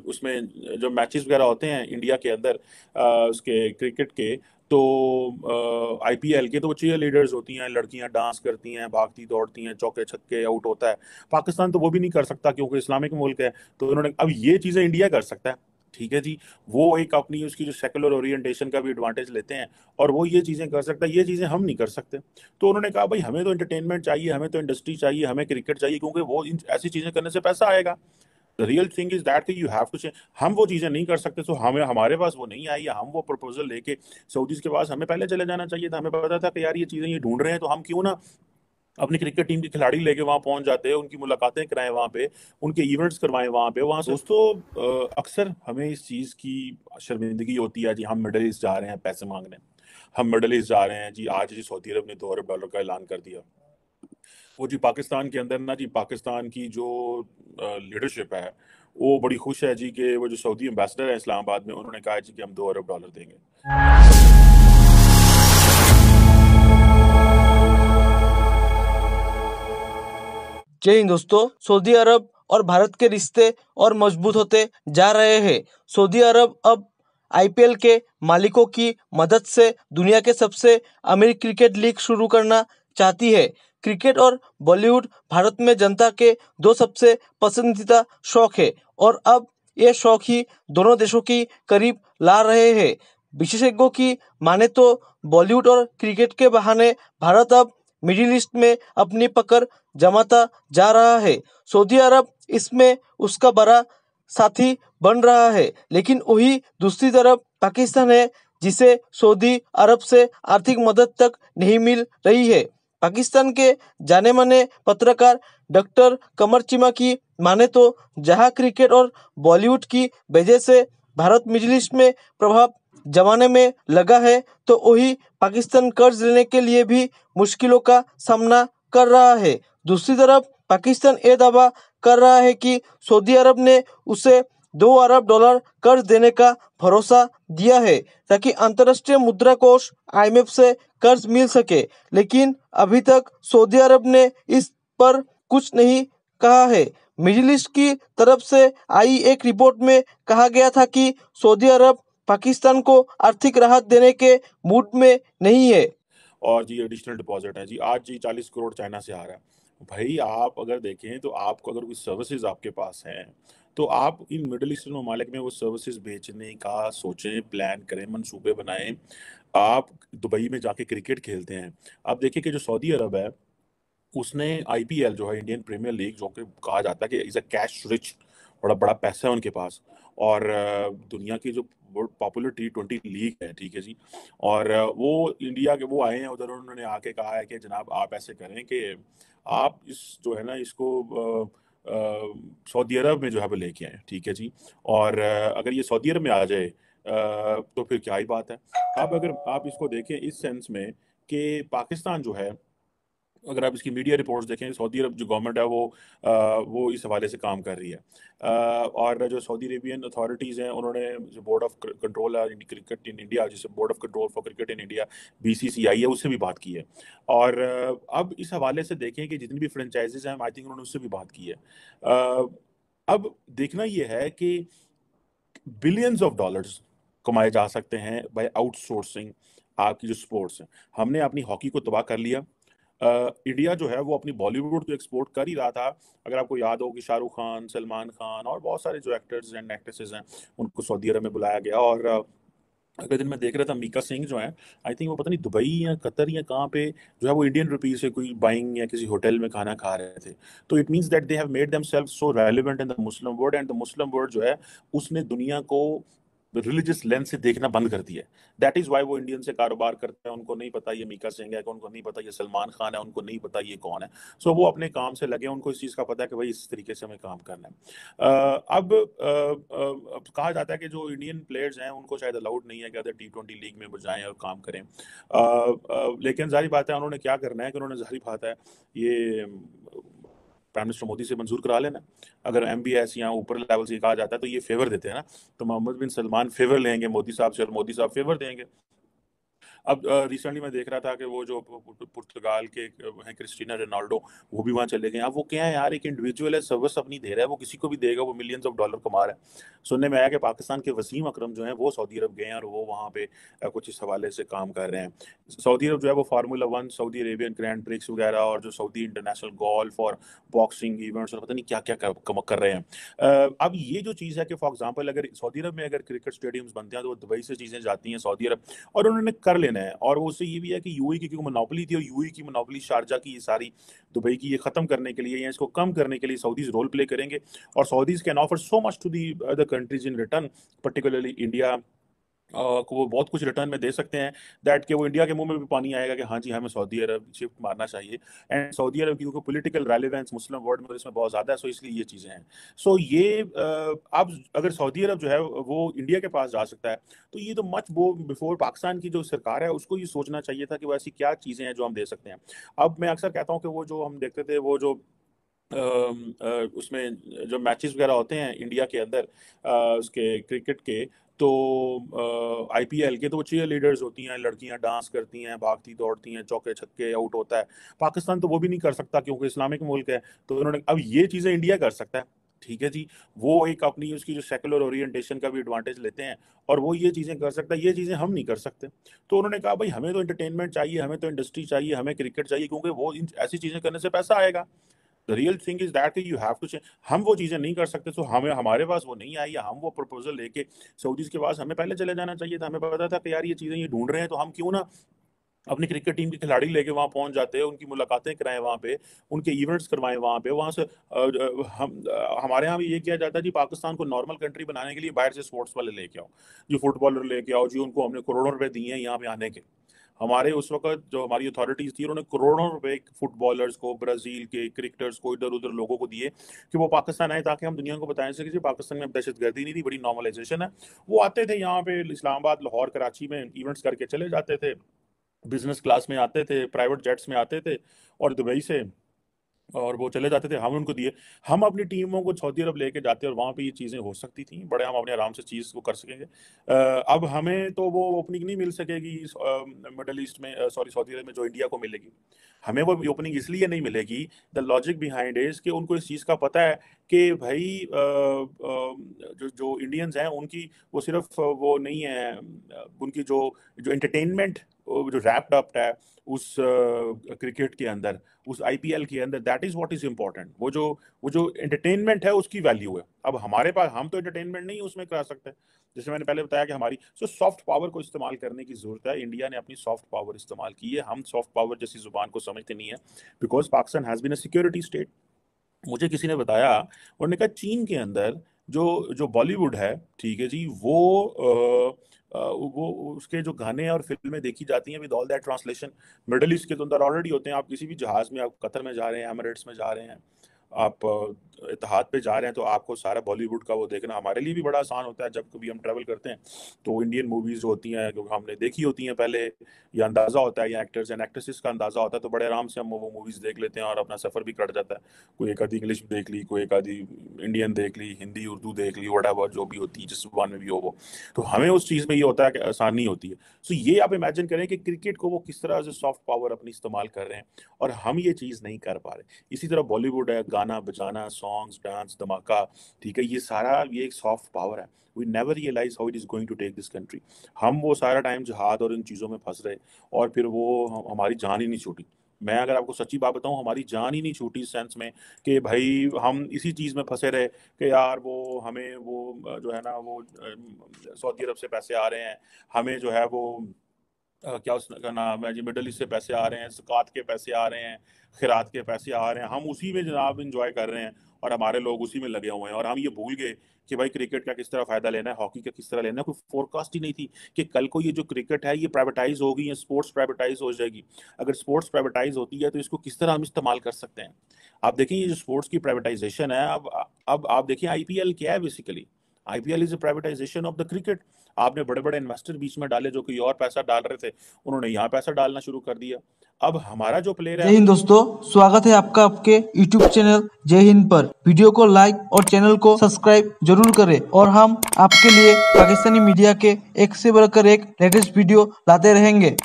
उसमें जो मैचेस वगैरह होते हैं इंडिया के अंदर, उसके क्रिकेट के, तो आईपीएल के, तो वो चीयर लीडर्स होती हैं, लड़कियां डांस करती हैं, भागती दौड़ती हैं, चौके छक्के आउट होता है। पाकिस्तान तो वो भी नहीं कर सकता क्योंकि इस्लामिक मुल्क है। तो उन्होंने, अब ये चीजें इंडिया कर सकता है, ठीक है जी। वो एक अपनी उसकी जो सेकुलर ओरिएंटेशन का भी एडवांटेज लेते हैं, और वो ये चीजें कर सकता है, ये चीजें हम नहीं कर सकते। तो उन्होंने कहा भाई हमें तो एंटरटेनमेंट चाहिए, हमें तो इंडस्ट्री चाहिए, हमें क्रिकेट चाहिए, क्योंकि वो ऐसी चीजें करने से पैसा आएगा। The real thing is that you have to change. हम वो चीजें नहीं कर सकते, तो हमें, हमारे पास वो नहीं आई, या हम वो प्रपोजल लेके सऊदीज के पास हमें पहले चले जाना चाहिए था। हमें पता था कि यार ये चीजें ये ढूंढ रहे हैं, तो हम क्यों ना अपनी क्रिकेट टीम के खिलाड़ी लेके वहां पहुंच जाते हैं, उनकी मुलाकातें कराएं वहां पे, उनके इवेंट्स करवाएं वहां पे। वहां से दोस्तों, अक्सर हमें इस चीज की शर्मिंदगी होती है जी, हम मिडल ईस्ट जा रहे हैं पैसे मांगने, हम मिडल ईस्ट जा रहे हैं जी। आज जी सऊदी अरब ने $2 अरब का ऐलान कर दिया। वो जी पाकिस्तान के अंदर ना जी, पाकिस्तान की जो लीडरशिप है वो बड़ी खुश है जी, कि वो जो सऊदी एम्बेसडर है इस्लामाबाद में, उन्होंने कहा है जी कि हम $2 अरब देंगे। जय हिंद दोस्तों। सऊदी अरब और भारत के रिश्ते और मजबूत होते जा रहे हैं। सऊदी अरब अब आईपीएल के मालिकों की मदद से दुनिया के सबसे अमीर क्रिकेट लीग शुरू करना चाहती है। क्रिकेट और बॉलीवुड भारत में जनता के दो सबसे पसंदीदा शौक है, और अब ये शौक ही दोनों देशों की करीब ला रहे हैं। विशेषज्ञों की माने तो बॉलीवुड और क्रिकेट के बहाने भारत अब मिडिल ईस्ट में अपनी पकड़ जमाता जा रहा है। सऊदी अरब इसमें उसका बड़ा साथी बन रहा है, लेकिन वही दूसरी तरफ पाकिस्तान है, जिसे सऊदी अरब से आर्थिक मदद तक नहीं मिल रही है। पाकिस्तान के जाने माने पत्रकार डॉक्टर कमर चिमा की माने तो जहां क्रिकेट और बॉलीवुड की वजह से भारत मिडिल ईस्ट में प्रभाव जमाने में लगा है, तो वही पाकिस्तान कर्ज लेने के लिए भी मुश्किलों का सामना कर रहा है। दूसरी तरफ पाकिस्तान ये दावा कर रहा है कि सऊदी अरब ने उसे $2 अरब कर्ज देने का भरोसा दिया है, ताकि अंतर्राष्ट्रीय मुद्रा कोष आईएमएफ से कर्ज मिल सके। लेकिन अभी तक सऊदी अरब ने इस पर कुछ नहीं कहा है। मिडिल ईस्ट की तरफ से आई एक रिपोर्ट में कहा गया था कि सऊदी अरब पाकिस्तान को आर्थिक राहत देने के मूड में नहीं है। और जी एडिशनल डिपॉजिट है जी, आज जी 40 करोड़ चाइना से आ रहा है। भाई आप अगर देखें तो आपको अगर कोई सर्विसेज आपके पास हैं, तो आप इन मिडिल ईस्टर्न ममालिक में वो सर्विसेज बेचने का सोचें, प्लान करें, मंसूबे बनाएं। आप दुबई में जाके क्रिकेट खेलते हैं। आप देखिए कि जो सऊदी अरब है, उसने आईपीएल जो है, इंडियन प्रीमियर लीग, जो कि कहा जाता है कि इज अ कैश रिच, बड़ा बड़ा पैसा है उनके पास। और दुनिया की जो पॉपुलर T20 लीग है, ठीक है जी। और वो इंडिया के वो आए हैं उधर, उन्होंने आके कहा है कि जनाब आप ऐसे करें कि आप इस जो है ना इसको सऊदी अरब में जो है वो लेके आए, ठीक है जी। और अगर ये सऊदी अरब में आ जाए, तो फिर क्या ही बात है। अब अगर आप इसको देखें इस सेंस में कि पाकिस्तान जो है, अगर आप इसकी मीडिया रिपोर्ट्स देखें, सऊदी अरब जो गवर्नमेंट है वो इस हवाले से काम कर रही है। और जो सऊदी अरेबियन अथॉरिटीज़ हैं, उन्होंने जो बोर्ड ऑफ कंट्रोल है क्रिकेट इन इंडिया, जिसे board of control for cricket in India, BCCI है, उससे भी बात की है। और अब इस हवाले से देखें कि जितनी भी फ्रेंचाइजीज हैं, आई थिंक उन्होंने उससे भी बात की है। अब देखना यह है कि बिलियंस ऑफ डॉलर्स कमाए जा सकते हैं बाय आउटसोर्सिंग आपकी जो स्पोर्ट्स है। हमने अपनी हॉकी को तबाह कर लिया। इंडिया जो है वो अपनी बॉलीवुड तो एक्सपोर्ट कर ही रहा था। अगर आपको याद हो कि शाहरुख खान, सलमान खान और बहुत सारे जो एक्टर्स एंड एक्ट्रेसेस हैं, उनको सऊदी अरब में बुलाया गया। और अगले दिन मैं देख रहा था मीका सिंह जो है, आई थिंक वो पता नहीं दुबई या कतर या कहाँ पे जो है वो इंडियन रुपीज से कोई बाइंग या किसी होटल में खाना खा रहे थे। तो it means that they have made themselves so relevant in the Muslim world, and the Muslim world जो है उसने दुनिया को रिलीजियस लेंस से देखना बंद कर दिया है। दैट इज वाई वो इंडियन से कारोबार करते हैं। उनको नहीं पता ये मीका सिंह है, उनको नहीं पता ये सलमान खान है, उनको नहीं पता ये कौन है। सो वो अपने काम से लगे, उनको इस चीज़ का पता है कि भाई इस तरीके से हमें काम करना है। अब कहा जाता है कि जो इंडियन प्लेयर्स हैं उनको शायद अलाउड नहीं है कि अदर T20 लीग में वो जाएं और काम करें। लेकिन जाहिर बात है उन्होंने क्या करना है, कि उन्होंने जाहिर बात है ये प्राइम मिनिस्टर मोदी से मंजूर करा लेना। अगर MBS या ऊपर लेवल से कहा जाता है तो ये फेवर देते हैं ना, तो मोहम्मद बिन सलमान फेवर लेंगे मोदी साहब से, और मोदी साहब फेवर देंगे। अब रिसेंटली मैं देख रहा था कि वो जो पुर्तगाल के हैं क्रिस्टियानो रोनाल्डो, वो भी वहां चले गए। अब वो क्या है यार, एक इंडिविजुअल है, सर्विस अपनी दे रहा है, वो किसी को भी देगा, वो मिलियंस ऑफ डॉलर कमा रहा है। सुनने में आया कि पाकिस्तान के वसीम अकरम जो है वो सऊदी अरब गए हैं और वो वहाँ पे कुछ इस हवाले से काम कर रहे हैं। सऊदी अरब जो है वो formula one, Saudi Arabian grand prix वगैरह, और जो सऊदी इंटरनेशनल गोल्फ और बॉक्सिंग इवेंट्स और पता नहीं क्या क्या कर रहे हैं। अब ये जो चीज़ है कि फॉर एग्जांपल अगर सऊदी अरब में अगर क्रिकेट स्टेडियम्स बनते हैं तो वो दुबई से चीज़ें जाती हैं सऊदी अरब, और उन्होंने कर लेना है। और वो उससे ये भी है कि यूएई की क्योंकि मोनोपोली थी, और यूएई की मोनोपोली शारजा की ये सारी दुबई की, ये खत्म करने के लिए या इसको कम करने के लिए सऊदीज रोल प्ले करेंगे। और Saudis can offer so much to the other countries in return, particularly India को वो बहुत कुछ रिटर्न में दे सकते हैं, दैट कि वो इंडिया के मुंह में भी पानी आएगा कि हाँ जी हमें सऊदी अरब शिफ्ट मारना चाहिए। एंड सऊदी अरब की क्योंकि पॉलिटिकल रेलेवेंस मुस्लिम वर्ल्ड में इसमें बहुत ज़्यादा है, सो इसलिए ये चीज़ें हैं। सो ये अब अगर सऊदी अरब जो है वो इंडिया के पास जा सकता है, तो ये तो मच वो बिफोर पाकिस्तान की जो सरकार है उसको ये सोचना चाहिए था कि वो ऐसी क्या चीज़ें हैं जो हम दे सकते हैं। अब मैं अक्सर कहता हूँ कि वो जो हम देखते थे, वो जो उसमें जो मैचेस वगैरह होते हैं इंडिया के अंदर, उसके क्रिकेट के, तो आईपीएल के, तो वो चीयर लीडर्स होती हैं, लड़कियां डांस करती हैं, भागती दौड़ती हैं, चौके छक्के आउट होता है। पाकिस्तान तो वो भी नहीं कर सकता क्योंकि इस्लामिक मुल्क है। तो उन्होंने अब ये चीज़ें इंडिया कर सकता है, ठीक है जी। वो एक अपनी उसकी जो सेकुलर ओरिएंटेशन का भी एडवांटेज लेते हैं और वो ये चीज़ें कर सकता है, ये चीज़ें हम नहीं कर सकते। तो उन्होंने कहा भाई हमें तो एंटरटेनमेंट चाहिए, हमें तो इंडस्ट्री चाहिए, हमें क्रिकेट चाहिए, क्योंकि वो ऐसी चीज़ें करने से पैसा आएगा। The real thing is that you have to change. हम वो चीज़ें नहीं कर सकते, तो हमें हमारे पास वो नहीं आई, या हम वो प्रपोजल लेके सऊदीज के पास हमें पहले चले जाना चाहिए था। हमें पता था कि यार ये चीज़ें ये ढूंढ रहे हैं, तो हम क्यों ना अपनी क्रिकेट टीम के खिलाड़ी लेके वहां पहुंच जाते हैं, उनकी मुलाकातें कराएं वहां पे, उनके इवेंट्स करवाएं वहां पे, वहां से हमारे यहाँ भी ये किया जाता है जी, पाकिस्तान को नॉर्मल कंट्री बनाने के लिए बाहर से स्पोर्ट्स वाले लेके आओ जी, फुटबॉलर लेके आओ जी, उनको हमने करोड़ों रुपए दिए हैं यहाँ पे आने के। हमारे उस वक्त जो हमारी अथॉरिटीज थी, उन्होंने करोड़ों रुपए फुटबॉलर्स को, ब्राजील के क्रिकेटर्स को, इधर उधर लोगों को दिए कि वो पाकिस्तान आए, ताकि हम दुनिया को बताएं सके कि पाकिस्तान में दहशतगर्दी नहीं थी, बड़ी नॉर्मलाइजेशन है। वो आते थे यहाँ पे इस्लामाबाद, लाहौर, कराची में इवेंट्स करके चले जाते थे, बिजनेस क्लास में आते थे, प्राइवेट जेट्स में आते थे, और दुबई से और वो चले जाते थे, हम उनको दिए। हम अपनी टीमों को सऊदी अरब लेके जाते और वहाँ पे ये चीज़ें हो सकती थी, बड़े हम अपने आराम से चीज़ को कर सकेंगे। अब हमें तो वो ओपनिंग नहीं मिल सकेगी मिडल ईस्ट में, सॉरी सऊदी अरब में, जो इंडिया को मिलेगी। हमें वो ओपनिंग इसलिए नहीं मिलेगी, द लॉजिक बिहाइंड इज कि उनको इस चीज़ का पता है कि भाई जो जो इंडियंस हैं उनकी वो सिर्फ वो नहीं है, उनकी जो जो एंटरटेनमेंट जो रैप्ड अप है उस क्रिकेट के अंदर, उस आईपीएल के अंदर, that is what is important. वो जो एंटरटेनमेंट है उसकी वैल्यू है। अब हमारे पास, हम तो एंटरटेनमेंट नहीं उसमें करा सकते, जैसे मैंने पहले बताया कि हमारी सॉफ्ट पावर को इस्तेमाल करने की जरूरत है। इंडिया ने अपनी सॉफ्ट पावर इस्तेमाल की है, हम सॉफ्ट पावर जैसी जुबान को समझते नहीं है, because Pakistan has been a security state. मुझे किसी ने बताया, उन्होंने कहा चीन के अंदर जो जो बॉलीवुड है, ठीक है जी, वो उसके जो गाने और फिल्में देखी जाती हैं with all that translation, middle east के तो अंदर ऑलरेडी होते हैं। आप किसी भी जहाज में, आप कतर में जा रहे हैं, एमिरेट्स में जा रहे हैं, आप इत्तेहाद पे जा रहे हैं, तो आपको सारा बॉलीवुड का वो देखना हमारे लिए भी बड़ा आसान होता है। जब कभी हम ट्रैवल करते हैं तो इंडियन मूवीज जो होती हैं, क्योंकि हमने देखी होती हैं पहले, या अंदाज़ा होता है, या एक्टर्स एंड एक्ट्रेसेस का अंदाज़ा होता है, तो बड़े आराम से हम वो मूवीज़ देख लेते हैं और अपना सफ़र भी कट जाता है। कोई एक आधी इंग्लिश देख ली, कोई एक आधी इंडियन देख ली, हिंदी उर्दू देख ली, वट जो भी होती है, जिस जुबान में भी हो वो। तो हमें उस चीज़ में ये होता है कि आसानी होती है। सो ये आप इमेजिन करें कि क्रिकेट को वो किस तरह से सॉफ्ट पावर अपनी इस्तेमाल कर रहे हैं, और हम ये चीज़ नहीं कर पा रहे। इसी तरह बॉलीवुड है, गाना बजाना, सॉन्ग्स, डांस, धमाका, ठीक है, ये सारा ये एक सॉफ्ट पावर है। We never realize how it is going to take this country. हम वो सारा टाइम जहाद और इन चीज़ों में फंस रहे, और फिर वो हमारी जान ही नहीं छूटी। मैं अगर आपको सच्ची बात बताऊं, हमारी जान ही नहीं छूटी इस सेंस में कि भाई हम इसी चीज़ में फंसे रहे कि यार वो हमें वो जो है ना वो सऊदी अरब से पैसे आ रहे हैं, हमें जो है वो क्या उसका नाम है जी, मिडल ईस्ट से पैसे आ रहे हैं, ज़कात के पैसे आ रहे हैं, खिरात के पैसे आ रहे हैं, हम उसी में जनाब इंजॉय कर रहे हैं, और हमारे लोग उसी में लगे हुए हैं। और हम ये भूल गए कि भाई क्रिकेट का किस तरह फायदा लेना है, हॉकी का किस तरह लेना है। कोई फोरकास्ट ही नहीं थी कि कल को ये जो क्रिकेट है ये प्राइवेटाइज होगी, या स्पोर्ट्स प्राइवेटाइज हो जाएगी। अगर स्पोर्ट्स प्राइवेटाइज होती है तो इसको किस तरह हम इस्तेमाल कर सकते हैं। आप देखें ये जो स्पोर्ट्स की प्राइवेटाइजेशन है, अब आप देखिए आईपीएल क्या है basically. IPL is a privatisation of the cricket. आपने बड़े बड़े इन्वेस्टर बीच में डाले जो कोई और पैसा डाल रहे थे, उन्होंने यहाँ पैसा डालना शुरू कर दिया। अब हमारा जो प्लेयर जय है, हिंद दोस्तों, स्वागत है आपका आपके YouTube चैनल जय हिंद पर। वीडियो को लाइक और चैनल को सब्सक्राइब जरूर करें, और हम आपके लिए पाकिस्तानी मीडिया के एक से बढ़कर एक लेटेस्ट वीडियो लाते रहेंगे।